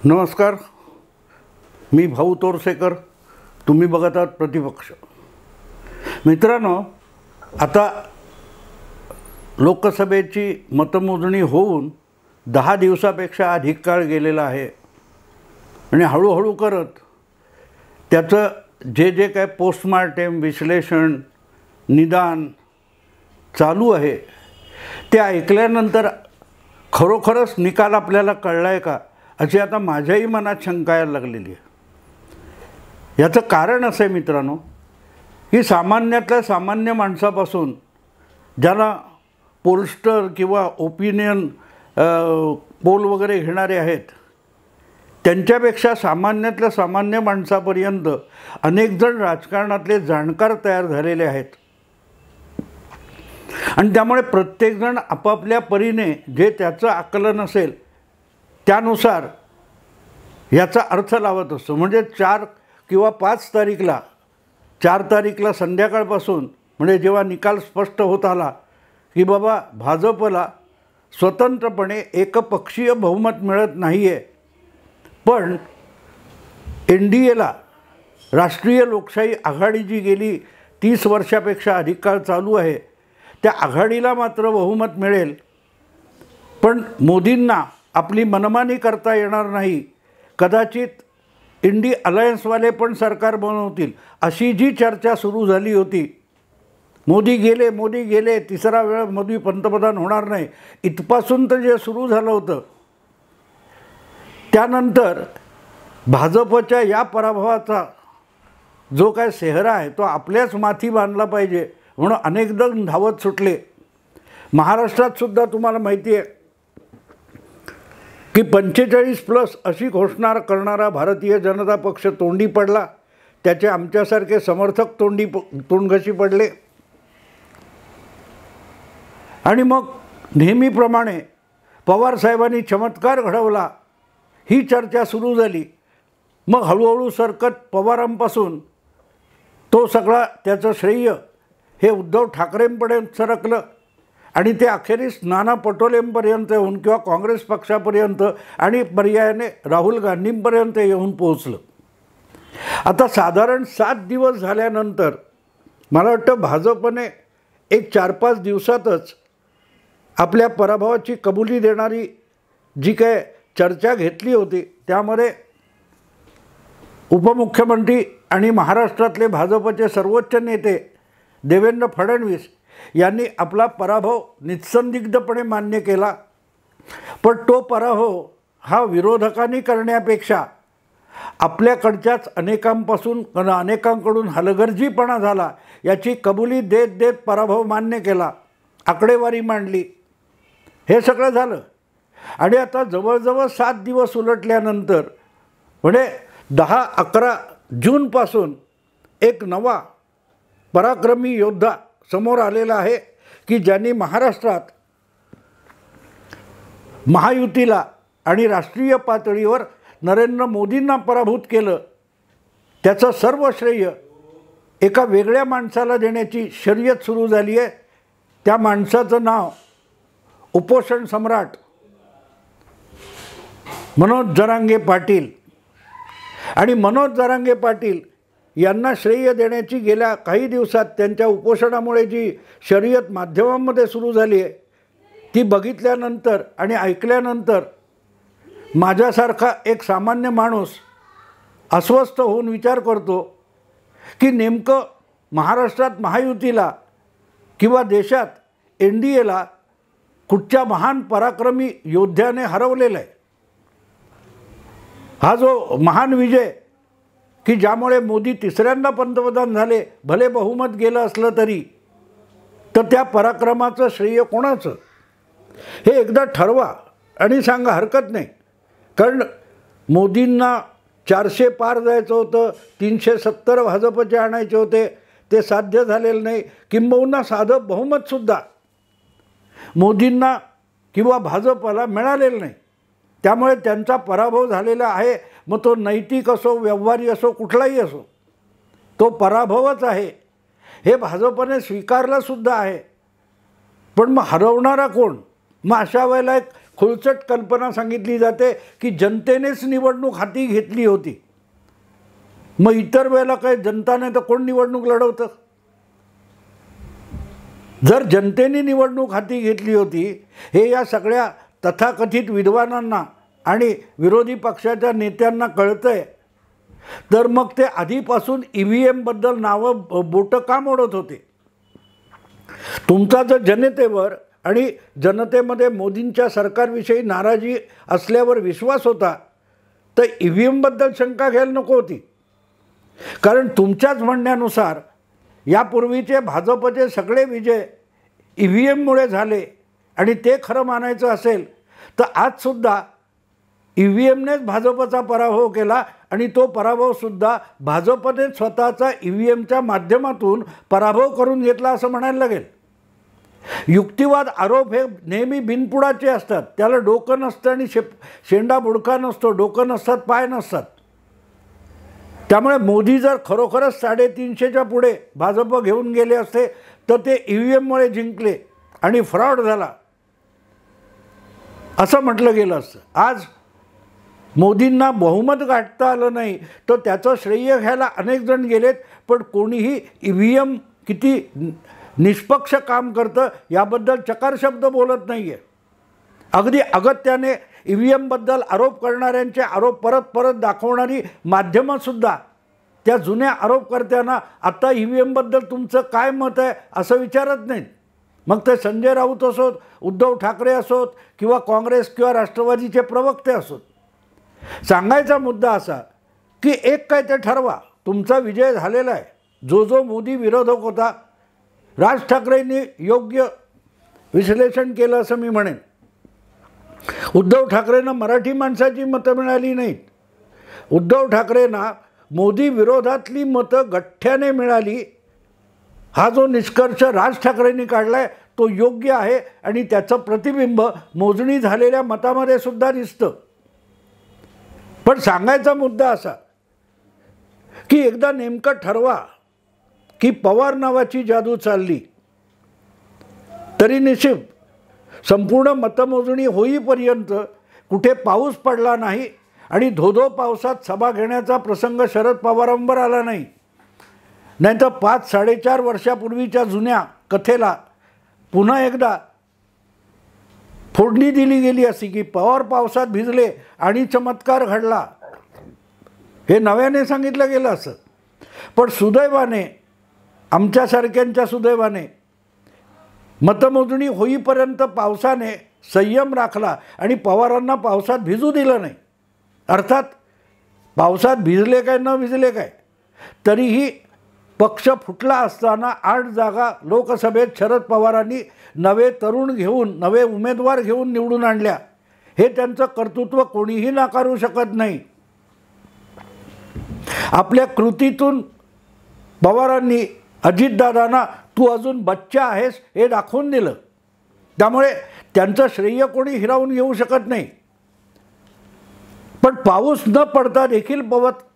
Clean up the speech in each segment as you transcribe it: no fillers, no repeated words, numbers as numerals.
नमस्कार, मी भाऊ तोरसेकर. तुम्ही बघत आहात प्रतिपक्ष. मित्रांनो, आता लोकसभेची मतमोजणी होऊन 10 दिवसापेक्षा अधिक काळ गेलेला आहे आणि हळूहळू करत त्याचं जे काय पोस्टमार्टेम विश्लेषण निदान चालू आहे ते ऐकल्यानंतर खरोखरच निकाल आपल्याला कळला आहे का अशी आता माझ्याही मनात शंका यायला लागलेली आहे. याचं कारण असं आहे मित्रांनो, की सामान्यातल्या सामान्य माणसापासून ज्याला पोलस्टर किंवा ओपिनियन पोल वगैरे घेणारे आहेत त्यांच्यापेक्षा सामान्यातल्या सामान्य माणसापर्यंत अनेक जण राजकारणातले जाणकार तयार झालेले आहेत आणि त्यामुळे प्रत्येकजण आपापल्या परीने जे त्याचं आकलन असेल त्यानुसार याचा अर्थ लावत असतो. म्हणजे 4 किंवा 5 तारीखला 4 तारीखला संध्याकाळपासून म्हणजे जेव्हा निकाल स्पष्ट होत आला की बाबा भाजपला स्वतंत्रपणे एकपक्षीय बहुमत मिळत नाही आहे, पण NDAला राष्ट्रीय लोकशाही आघाडी जी गेली 30 वर्षापेक्षा अधिक काळ चालू आहे त्या आघाडीला मात्र बहुमत मिळेल, पण मोदींना आपली मनमानी करता येणार नाही, कदाचित इंडी अलायन्सवाले पण सरकार बनवतील अशी जी चर्चा सुरू झाली होती. मोदी गेले 3रा वेळ मोदी पंतप्रधान होणार नाही इथपासून तर जे सुरू झालं होतं त्यानंतर भाजपच्या या पराभवाचा जो काय सेहरा आहे तो आपल्याच माथी बांधला पाहिजे म्हणून अनेक जण धावत सुटले. महाराष्ट्रात सुद्धा तुम्हाला माहिती आहे की 45+ अशी घोषणा करणारा भारतीय जनता पक्ष तोंडी पडला. त्याचे आमच्यासारखे समर्थक तोंडघशी पडले आणि मग नेहमीप्रमाणे पवारसाहेबांनी चमत्कार घडवला ही चर्चा सुरू झाली. मग हळूहळू सरकत पवारांपासून तो सगळा त्याचं श्रेय हे उद्धव ठाकरेंपर्यंत सरकलं आणि ते अखेरीस नाना पटोलेंपर्यंत येऊन किंवा काँग्रेस पक्षापर्यंत आणि पर्यायाने राहुल गांधींपर्यंत येऊन पोहोचलं. आता साधारण 7 दिवस झाल्यानंतर मला वाटतं भाजपने एक 4-5 दिवसातच आपल्या पराभवाची कबुली देणारी जी काय चर्चा घेतली होती त्यामध्ये उपमुख्यमंत्री आणि महाराष्ट्रातले भाजपचे सर्वोच्च नेते देवेंद्र फडणवीस यांनी आपला पराभव निस्संदिग्धपणे मान्य केला. पण तो पराभव हा विरोधकांनी करण्यापेक्षा आपल्याकडच्याच अनेकांकडून हलगर्जीपणा झाला याची कबुली देत देत पराभव मान्य केला, आकडेवारी मांडली, हे सगळं झालं. आणि आता जवळजवळ 7 दिवस उलटल्यानंतर म्हणजे 10-11 जूनपासून एक नवा पराक्रमी योद्धा समोर आलेला आहे की ज्यांनी महाराष्ट्रात महायुतीला आणि राष्ट्रीय पातळीवर नरेंद्र मोदींना पराभूत केलं. त्याचं सर्व श्रेय एका वेगळ्या माणसाला देण्याची शर्यत सुरू झाली आहे. त्या माणसाचं नाव उपोषण सम्राट मनोज जरांगे पाटील. आणि मनोज जरांगे पाटील यांना श्रेय देण्याची गेल्या काही दिवसात त्यांच्या उपोषणामुळे जी शर्यत माध्यमांमध्ये सुरू झाली आहे ती बघितल्यानंतर आणि ऐकल्यानंतर माझ्यासारखा एक सामान्य माणूस अस्वस्थ होऊन विचार करतो की नेमकं महाराष्ट्रात महायुतीला किंवा देशात NDAला कुठच्या महान पराक्रमी योद्ध्याने हरवलेला आहे. हा जो महान विजय की ज्यामुळे मोदी 3ऱ्यांदा पंतप्रधान झाले, भले बहुमत गेलं असलं तरी, तर त्या पराक्रमाचं श्रेय कोणाचं हे एकदा ठरवा आणि सांगा, हरकत नाही. कारण मोदींना 400 पार जायचं होतं, 370 भाजपचे आणायचे होते, ते साध्य झालेलं नाही. किंबहुना साधं बहुमतसुद्धा मोदींना किंवा भाजपला मिळालेलं नाही. त्यामुळे त्यांचा पराभव झालेला आहे. मग तो नैतिक असो, व्यवहारी असो, कुठलाही असो, तो पराभवच आहे हे भाजपने स्वीकारलंसुद्धा आहे. पण मग हरवणारा कोण? मग अशा वेळेला एक खुळचट कल्पना सांगितली जाते की जनतेनेच निवडणूक हाती घेतली होती. मग इतर वेळेला काय जनता नाही तर कोण निवडणूक लढवतं? जर जनतेने निवडणूक हाती घेतली होती हे या सगळ्या तथाकथित विद्वानांना आणि विरोधी पक्षाच्या नेत्यांना कळतंय, तर मग ते आधीपासून EVM-बद्दल नावं बोटं का मोडत होते? तुमचा जर जनतेवर आणि जनतेमध्ये मोदींच्या सरकारविषयी नाराजी असल्यावर विश्वास होता तर EVM-बद्दल शंका घ्यायला नको होती. कारण तुमच्याच म्हणण्यानुसार यापूर्वीचे भाजपचे सगळे विजय EVM-मुळे झाले आणि ते खरं मानायचं असेल तर आजसुद्धा EVM-नेच भाजपचा पराभव केला आणि तो पराभवसुद्धा भाजपने स्वतःचा EVM-च्या माध्यमातून पराभव करून घेतला असं म्हणायला लागेल. युक्तिवाद आरोप हे नेहमी बिनपुडाचे असतात. त्याला डोकं नसतं आणि शेंडा बुडका नसतो, डोकं नसतात, पाय नसतात. त्यामुळे मोदी जर खरोखरच 350च्या पुढे भाजप घेऊन गेले असते तर ते EVM-मुळे जिंकले आणि फ्रॉड झाला असं म्हटलं गेलं असतं. आज मोदींना बहुमत गाठता आलं नाही तर त्याचं श्रेय घ्यायला अनेक जण गेलेत, पण कोणीही EVM किती निष्पक्ष काम करतं याबद्दल चकार शब्द बोलत नाही आहे. अगदी अगत्याने EVM-बद्दल आरोप करणाऱ्यांचे आरोप परत परत दाखवणारी माध्यमंसुद्धा त्या जुन्या आरोपकर्त्यांना आता EVM-बद्दल तुमचं काय मत आहे असं विचारत नाहीत. मग ते संजय राऊत असोत, उद्धव ठाकरे असोत किंवा काँग्रेस किंवा राष्ट्रवादीचे प्रवक्ते असोत. सांगायचा मुद्दा असा की एक काय ते ठरवा, तुमचा विजय झालेला आहे. जो मोदी विरोधक होता, राज ठाकरेंनी योग्य विश्लेषण केलं असं मी म्हणेन. उद्धव ठाकरेंना मराठी माणसाची मतं मिळाली नाहीत. उद्धव ठाकरेंना मोदी विरोधातली मतं गठ्ठ्याने मिळाली. हा जो निष्कर्ष राज ठाकरेंनी काढला आहे तो योग्य आहे आणि त्याचं प्रतिबिंब मोजणी झालेल्या मतामध्ये सुद्धा दिसतं. पण सांगायचा मुद्दा असा की एकदा नेमकं ठरवा की पवार नावाची जादू चालली तरी निश्चित संपूर्ण मतमोजणी होईपर्यंत कुठे पाऊस पडला नाही आणि धोधो पावसात सभा घेण्याचा प्रसंग शरद पवारांवर आला नाही. नाहीतर 5-4.5 वर्षापूर्वीच्या जुन्या कथेला पुन्हा एकदा फोडणी दिली गेली अशी की पवार पावसात भिजले आणि चमत्कार घडला, हे नव्याने सांगितलं गेलं असं. पण सुदैवाने, आमच्यासारख्यांच्या सुदैवाने मतमोजणी होईपर्यंत पावसाने संयम राखला आणि पवारांना पावसात भिजू दिलं नाही. अर्थात पावसात भिजले काय न भिजले काय तरीही पक्ष फुटला असताना 8 जागा लोकसभेत शरद पवारांनी नवे तरुण घेऊन, नवे उमेदवार घेऊन निवडून आणल्या. हे त्यांचं कर्तृत्व कोणीही नाकारू शकत नाही. आपल्या कृतीतून पवारांनी अजितदादांना तू अजून बच्चा आहेस हे दाखवून दिलं. त्यामुळे त्यांचं श्रेय कोणी हिरावून घेऊ शकत नाही. पण पाऊस न पडता देखील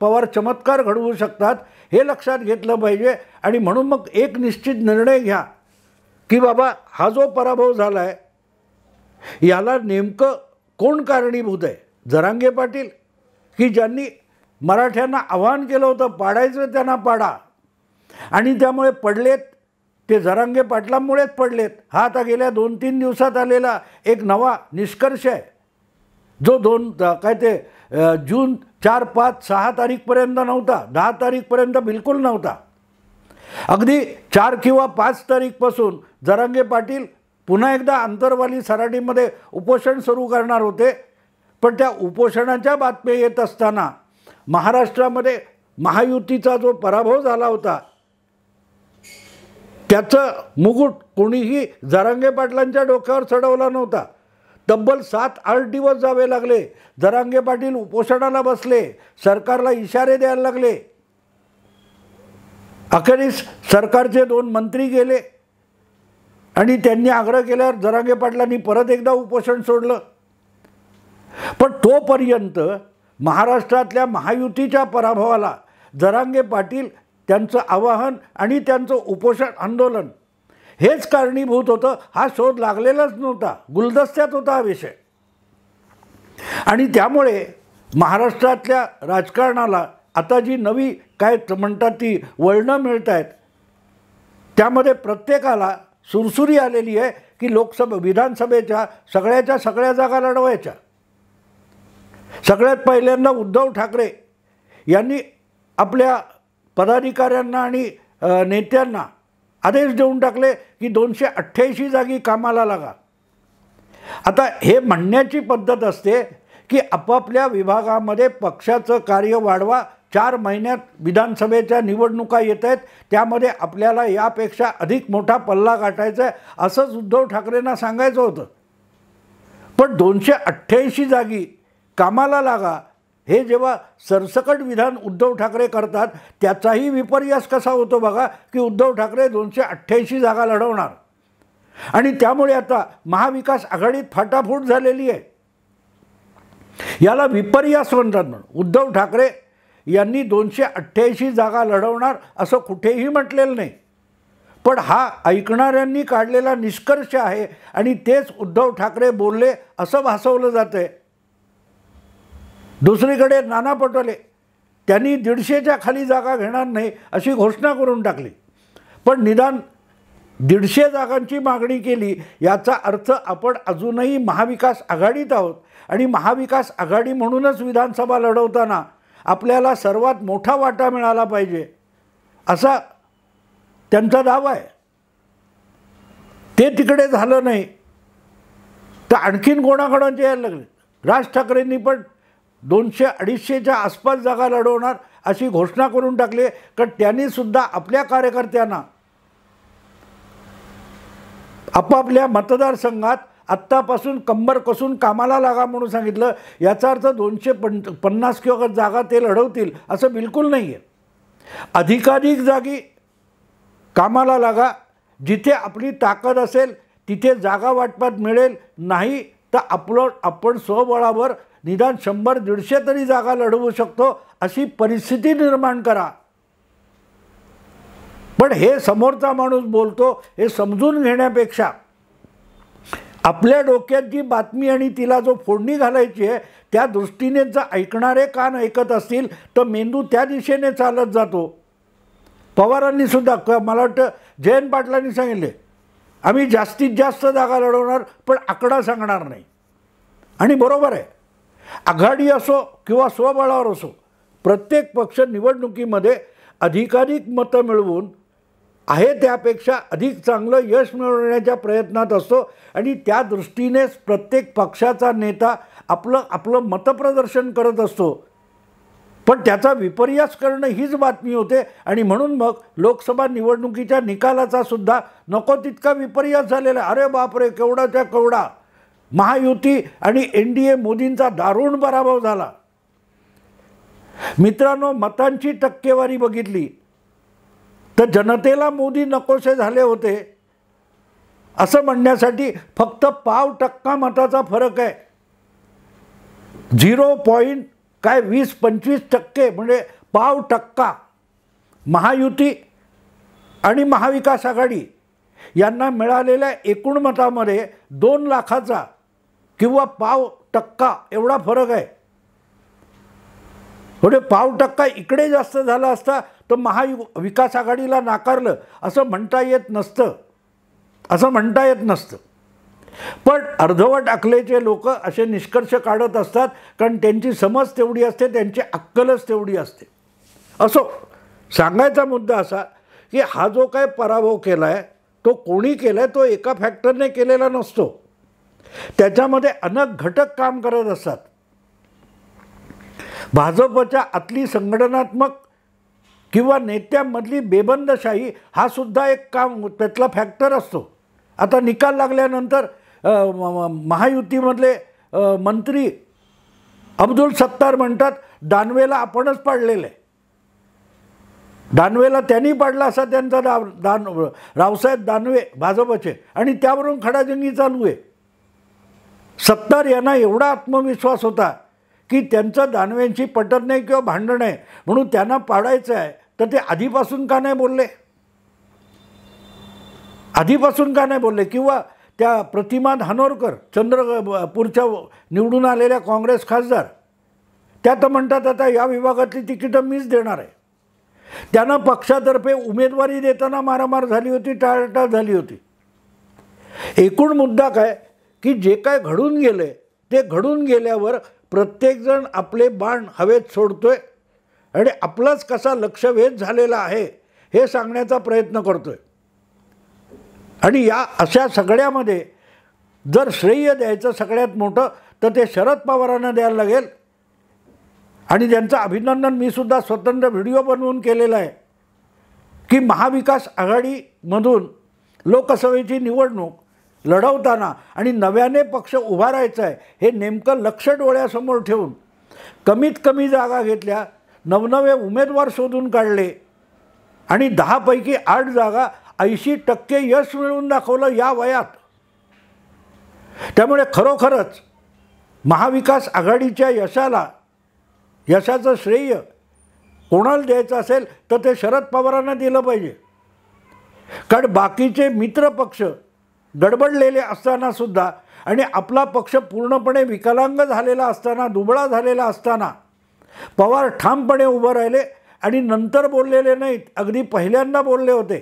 पवार चमत्कार घडवू शकतात हे लक्षात घेतलं पाहिजे. आणि म्हणून मग एक निश्चित निर्णय घ्या की बाबा हा जो पराभव झाला आहे याला नेमकं कोण कारणीभूत आहे? जरांगे पाटील की ज्यांनी मराठ्यांना आव्हान केलं होतं पाडायचं त्यांना पाडा आणि त्यामुळे पडलेत ते जरांगे पाटलांमुळेच पडलेत. हा आता गेल्या 2-3 दिवसात आलेला एक नवा निष्कर्ष आहे जो जून 4, 5, 6 तारीखपर्यंत नव्हता, 10 तारीखपर्यंत बिलकुल नव्हता. अगदी 4 किंवा 5 तारीखपासून जरांगे पाटील पुन्हा एकदा आंतरवाली सराटीमध्ये उपोषण सुरू करणार होते. पण त्या उपोषणाच्या बातम्या येत असताना महाराष्ट्रामध्ये महायुतीचा जो पराभव झाला होता त्याचं मुकुट कोणीही जरांगे पाटलांच्या डोक्यावर चढवला नव्हता. तब्बल 7-8 दिवस जावे लागले. जरांगे पाटील उपोषणाला बसले, सरकारला इशारे द्यायला लागले. अखेरीस सरकारचे 2 मंत्री गेले आणि त्यांनी आग्रह केल्यावर जरांगे पाटलांनी परत एकदा उपोषण सोडलं. पण तोपर्यंत महाराष्ट्रातल्या महायुतीच्या पराभवाला जरांगे पाटील त्यांचं आवाहन आणि त्यांचं उपोषण आंदोलन हेच कारणीभूत होतं. हा शोध लागलेलाच नव्हता, गुलदस्त्यात होता हा विषय. आणि त्यामुळे महाराष्ट्रातल्या राजकारणाला आता जी नवी काय म्हणतात ती वळणं मिळत आहेत, त्यामध्ये प्रत्येकाला सुरसुरी आलेली आहे की विधानसभेच्या सगळ्या जागा लढवायच्या. सगळ्यात पहिल्यांदा उद्धव ठाकरे यांनी आपल्या पदाधिकाऱ्यांना आणि नेत्यांना आदेश देऊन टाकले की 288 जागी कामाला लागा. आता हे म्हणण्याची पद्धत असते की आपापल्या विभागामध्ये पक्षाचं कार्य वाढवा. 4 महिन्यात विधानसभेच्या निवडणुका येत आहेत, त्यामध्ये आपल्याला यापेक्षा अधिक मोठा पल्ला गाठायचा आहे असंच उद्धव ठाकरेंना सांगायचं होतं. पण 288 जागी कामाला लागा हे जेव्हा सरसकट विधान उद्धव ठाकरे करतात, त्याचाही विपर्यास कसा होतो बघा की उद्धव ठाकरे 288 जागा लढवणार. आणि त्यामुळे आता महाविकास आघाडीत फाटाफूट झालेली आहे. याला विपर्यास म्हणतात. म्हणून उद्धव ठाकरे यांनी 288 जागा लढवणार असं कुठेही म्हटलेलं नाही. पण हा ऐकणाऱ्यांनी काढलेला निष्कर्ष आहे आणि तेच उद्धव ठाकरे बोलले असं भासवलं जातं आहे. दुसरीकडे नाना पटोले त्यांनी 150च्या खाली जागा घेणार नाही अशी घोषणा करून टाकली. पण निदान 150 जागांची मागणी केली, याचा अर्थ आपण अजूनही महाविकास आघाडीत आहोत आणि महाविकास आघाडी म्हणूनच विधानसभा लढवताना आपल्याला सर्वात मोठा वाटा मिळाला पाहिजे असा त्यांचा दावा आहे. ते तिकडे झालं नाही तर आणखीन कोणाकोणाचे यायला लागले. राज ठाकरेंनी पण 200-250च्या आसपास जागा लढवणार अशी घोषणा करून टाकली. कारण त्यांनीसुद्धा आपल्या कार्यकर्त्यांना आपापल्या मतदारसंघात आत्तापासून कंबर कसून कामाला लागा म्हणून सांगितलं. याचा अर्थ 250 किंवा जागा ते लढवतील असं बिलकुल नाही आहे. अधिकाधिक जागी कामाला लागा. जिथे आपली ताकद असेल तिथे जागा वाटपात मिळेल, नाही तर आपण स्वबळावर निदान 100-150 तरी जागा लढवू शकतो अशी परिस्थिती निर्माण करा. पण हे समोरचा माणूस बोलतो हे समजून घेण्यापेक्षा आपल्या डोक्यात जी बातमी आणि तिला जो फोडणी घालायची आहे त्या दृष्टीने जर ऐकणारे कान ऐकत असतील तर मेंदू त्या दिशेने चालत जातो. पवारांनी सुद्धा मला वाटतं जयंत पाटलांनी सांगितले आम्ही जास्तीत जास्त जागा लढवणार पण आकडा सांगणार नाही. आणि बरोबर आहे. आघाडी असो किंवा स्वबळावर असो, प्रत्येक पक्ष निवडणुकीमध्ये अधिकाधिक मतं मिळवून आहे त्यापेक्षा अधिक चांगलं यश मिळवण्याच्या प्रयत्नात असतो आणि त्या दृष्टीनेच प्रत्येक पक्षाचा नेता आपलं मतप्रदर्शन करत असतो. पण त्याचा विपर्यास करणं हीच बातमी होते आणि म्हणून मग लोकसभा निवडणुकीच्या निकालाचा सुद्धा नको तितका विपर्यास झालेला. अरे बापरे, केवढाच्या केवढा महायुती आणि NDA मोदींचा दारुण पराभव झाला. मित्रांनो, मतांची टक्केवारी बघितली तर जनतेला मोदी नकोसे झाले होते असं म्हणण्यासाठी फक्त 0.5% मताचा फरक आहे. 0.20-25% म्हणजे 0.5% महायुती आणि महाविकास आघाडी यांना मिळालेल्या एकूण मतामध्ये 2 लाखाचा किंवा 0.5% एवढा फरक आहे. थोडे 0.5% इकडे जास्त झाला असता तर महाविकास आघाडीला नाकारलं असं म्हणता येत नसतं. पण अर्धवट अकलेचे लोक असे निष्कर्ष काढत असतात कारण त्यांची समज तेवढी असते, त्यांची अक्कलच तेवढी असते. असो, सांगायचा मुद्दा असा की हा जो काय पराभव केला आहे तो कोणी केला आहे, तो एका फॅक्टरने केलेला नसतो. त्याच्यामध्ये अनेक घटक काम करत असतात. भाजपच्या आतली संघटनात्मक किंवा नेत्यांमधली बेबंदशाही हा सुद्धा एक काम त्यातला फॅक्टर असतो. आता निकाल लागल्यानंतर महायुतीमधले मंत्री अब्दुल सत्तार म्हणतात दानवेला आपणच पाडलेलं आहे. दानवेला त्यांनी पाडला असा त्यांचा रावसाहेब दानवे भाजपचे आणि त्यावरून खडाजंगी चालू आहे. सत्तार यांना एवढा आत्मविश्वास होता की त्यांचं दानवेंची पटत नाही किंवा भांडण आहे म्हणून त्यांना पाडायचं आहे, तर ते आधीपासून का नाही बोलले किंवा त्या प्रतिमा धानोरकर चंद्रपूरच्या निवडून आलेल्या काँग्रेस खासदार, त्या तर म्हणतात आता या विभागातली तिकीटं मीच देणार आहे. त्यांना पक्षातर्फे उमेदवारी देताना मारामार झाली होती, टाळाटाळ झाली होती. एकूण मुद्दा काय की जे काय घडून गेले ते घडून गेल्यावर प्रत्येकजण आपले बाण हवेत सोडतोय आणि आपलाच कसा लक्षवेध झालेला आहे हे सांगण्याचा प्रयत्न करतोय. आणि या अशा सगळ्यामध्ये जर श्रेय द्यायचं सगळ्यात मोठं तर ते शरद पवारांना द्यायला लागेल. आणि त्यांचं अभिनंदन मी सुद्धा स्वतंत्र व्हिडिओ बनवून केलेला आहे की महाविकास आघाडीमधून लोकसभेची निवडणूक लढवताना आणि नव्याने पक्ष उभा राहायचा आहे हे नेमकं लक्ष डोळ्यासमोर ठेवून कमीत कमी जागा घेतल्या, नवनवे उमेदवार शोधून काढले आणि 10 पैकी 8 जागा 80% यश मिळवून दाखवलं या वयात. त्यामुळे खरोखरच महाविकास आघाडीच्या यशाचं श्रेय कोणाला द्यायचं असेल तर ते शरद पवारांना दिलं पाहिजे. कारण बाकीचे मित्र पक्ष गडबडलेले असतानासुद्धा आणि आपला पक्ष पूर्णपणे विकलांग झालेला असताना, दुबळा झालेला असताना पवार ठामपणे उभं राहिले आणि नंतर बोललेले नाहीत. अगदी पहिल्यांदा बोलले होते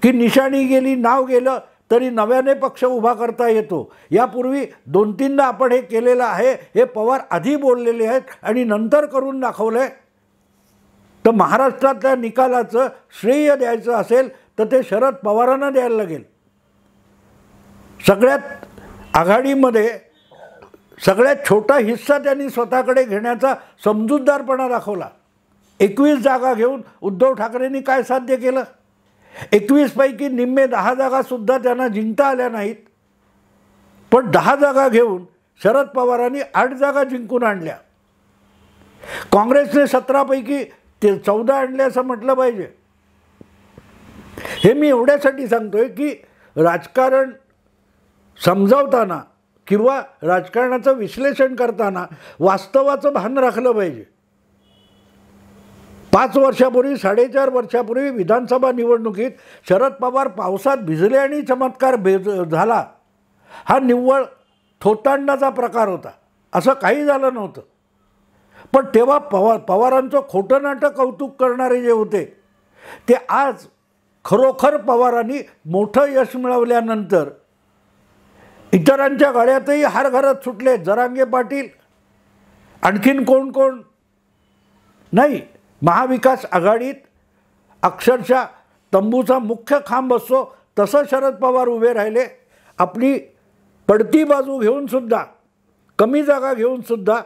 की निशाणी गेली, नाव गेलं तरी नव्याने पक्ष उभा करता येतो. यापूर्वी 2-3दा आपण हे केलेलं आहे. हे पवार आधी बोललेले आहेत आणि नंतर करून दाखवलं आहे. तर महाराष्ट्रातल्या निकालाचं श्रेय द्यायचं असेल तर ते शरद पवारांना द्यायला लागेल. सगळ्यात आघाडीमध्ये सगळ्यात छोटा हिस्सा त्यांनी स्वतःकडे घेण्याचा समजूतदारपणा दाखवला. 21 जागा घेऊन उद्धव ठाकरेंनी काय साध्य केलं? 21 पैकी निम्मे 10 जागासुद्धा त्यांना जिंकता आल्या नाहीत. पण 10 जागा घेऊन शरद पवारांनी 8 जागा जिंकून आणल्या. काँग्रेसने 17 पैकी 14 आणले असं म्हटलं पाहिजे. हे मी एवढ्यासाठी सांगतोय की राजकारण समजावताना किंवा राजकारणाचं विश्लेषण करताना वास्तवाचं भान राखलं पाहिजे. 5 वर्षापूर्वी 4.5 वर्षापूर्वी विधानसभा निवडणुकीत शरद पवार पावसात भिजले आणि चमत्कार झाला. हा निव्वळ थोतांडाचा प्रकार होता. असं काही झालं नव्हतं. पण तेव्हा पवारांचं खोटं नाटक कौतुक करणारे जे होते ते आज खरोखर पवारांनी मोठं यश मिळवल्यानंतर इतरांच्या गळ्यातही हार घरात सुटले. जरांगे पाटील, आणखीन कोण कोण नाही. महाविकास आघाडीत अक्षरशः तंबूचा मुख्य खांब असतो तसं शरद पवार उभे राहिले. आपली पडती बाजू घेऊनसुद्धा, कमी जागा घेऊनसुद्धा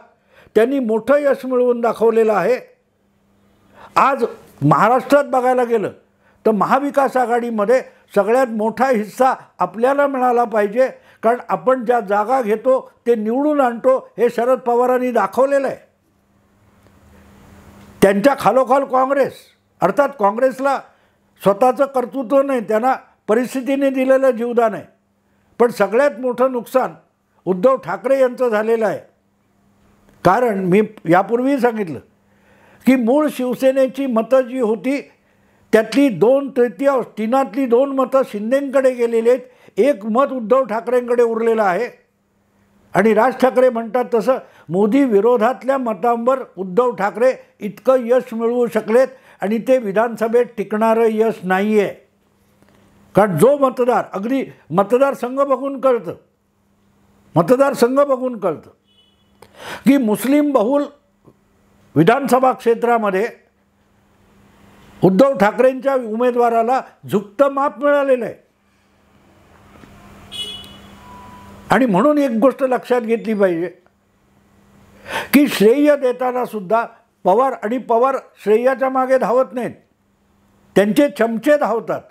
त्यांनी मोठं यश मिळवून दाखवलेलं आहे. आज महाराष्ट्रात बघायला गेलं तर महाविकास आघाडीमध्ये सगळ्यात मोठा हिस्सा आपल्याला मिळाला पाहिजे. कारण आपण ज्या जागा घेतो ते निवडून आणतो हे शरद पवारांनी दाखवलेलं आहे. त्यांच्या खालोखाल काँग्रेस, अर्थात काँग्रेसला स्वतःचं कर्तृत्व नाही, त्यांना परिस्थितीने दिलेलं जीवदान आहे. पण सगळ्यात मोठं नुकसान उद्धव ठाकरे यांचं झालेलं आहे. कारण मी यापूर्वी सांगितलं की मूळ शिवसेनेची मतं जी होती त्यातली 2/3 तिनातली 2 मतं शिंदेंकडे गेलेली आहेत. 1 मत उद्धव ठाकरेंकडे उरलेलं आहे. आणि राज ठाकरे म्हणतात तसं मोदी विरोधातल्या मतांवर उद्धव ठाकरे इतकं यश मिळवू शकलेत आणि ते विधानसभेत टिकणारं यश नाही आहे. कारण जो मतदार, अगदी मतदारसंघ बघून कळतं की मुस्लिम बहुल विधानसभा क्षेत्रामध्ये उद्धव ठाकरेंच्या उमेदवाराला झुकतं माप मिळालेलं आहे. आणि म्हणून एक गोष्ट लक्षात घेतली पाहिजे की श्रेय देताना सुद्धा पवार श्रेयाच्या मागे धावत नाहीत, त्यांचे चमचे धावतात.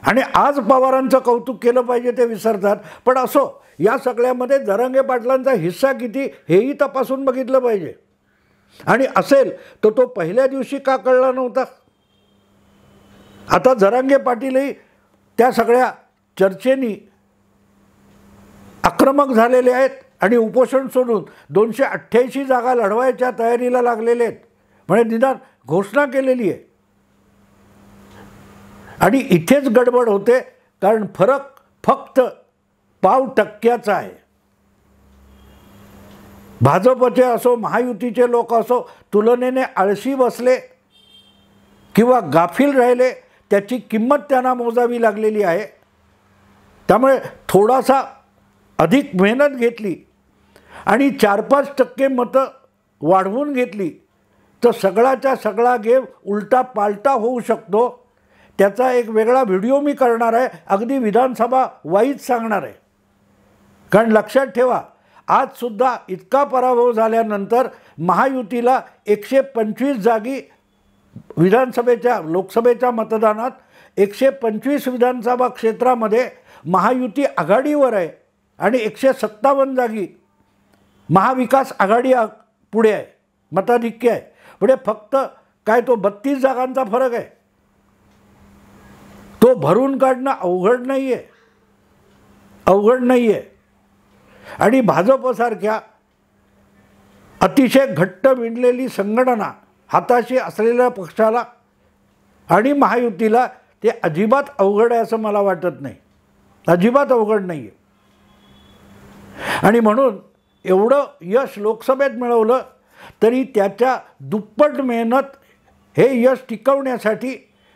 आणि आज पवारांचं कौतुक केलं पाहिजे ते विसरतात. पण असो, या सगळ्यामध्ये जरांगे पाटलांचा हिस्सा किती हेही तपासून बघितलं पाहिजे. आणि असेल तर तो पहिल्या दिवशी का कळला नव्हता? आता जरांगे पाटीलही त्या सगळ्या चर्चेनी आक्रमक झालेले आहेत आणि उपोषण सोडून 288 जागा लढवायच्या तयारीला लागलेले आहेत. म्हणजे निदान घोषणा केलेली आहे. आणि इथेच गडबड होते कारण फरक फक्त 0.5% आहे. भाजपचे असो महायुतीचे लोक असो तुलनेने आळशी बसले किंवा गाफील राहिले त्याची किंमत त्यांना मोजावी लागलेली आहे. त्यामुळे थोडासा अधिक मेहनत घेतली आणि 4-5% मतं वाढवून घेतली तर सगळाच्या सगळा गेम उलटा पालटा होऊ शकतो. त्याचा एक वेगळा व्हिडिओ मी करणार आहे, अगदी विधानसभा वाईज सांगणार आहे. कारण लक्षात ठेवा, आजसुद्धा इतका पराभव झाल्यानंतर महायुतीला 125 जागी विधानसभेच्या लोकसभेच्या मतदानात 125 विधानसभा क्षेत्रामध्ये महायुती आघाडीवर आहे आणि 157 जागी महाविकास आघाडी पुढे आहे, मताधिक्य आहे. पुढे फक्त काय तो 32 जागांचा फरक आहे. तो भरून काढणं अवघड नाही आहे, अवघड नाही आहे. आणि भाजपसारख्या अतिशय घट्ट विणलेली संघटना हाताशी असलेल्या पक्षाला आणि महायुतीला ते अजिबात अवघड आहे असं मला वाटत नाही, अजिबात अवघड नाही आहे. आणि म्हणून एवढं यश लोकसभेत मिळवलं तरी त्याच्या दुप्पट मेहनत हे यश टिकवण्यासाठी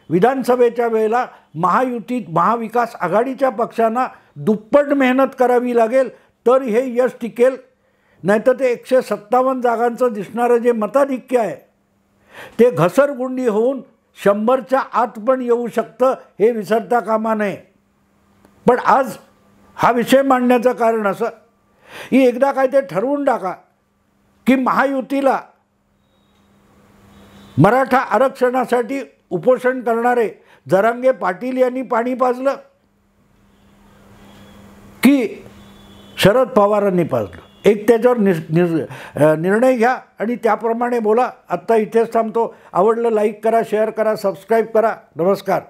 विधानसभेच्या वेळेला महाविकास आघाडीच्या पक्षांना दुप्पट मेहनत करावी लागेल तर हे यश टिकेल. नाहीतर ते 157 जागांचं दिसणारं जे मताधिक्य आहे ते घसरगुंडी होऊन 100च्या आत पण येऊ शकतं, हे विसरता कामा नये. पण आज हा विषय मांडण्याचं कारण असं की एकदा काय ते ठरवून टाका की महायुतीला मराठा आरक्षणासाठी उपोषण करणारे जरांगे पाटील यांनी पाणी पाजलं की शरद पवारांनी पाजलं. एक त्याच्यावर निर्णय घ्या आणि त्याप्रमाणे बोला. आत्ता इथेच थांबतो. आवडलं लाईक करा, शेअर करा, सबस्क्राईब करा. नमस्कार.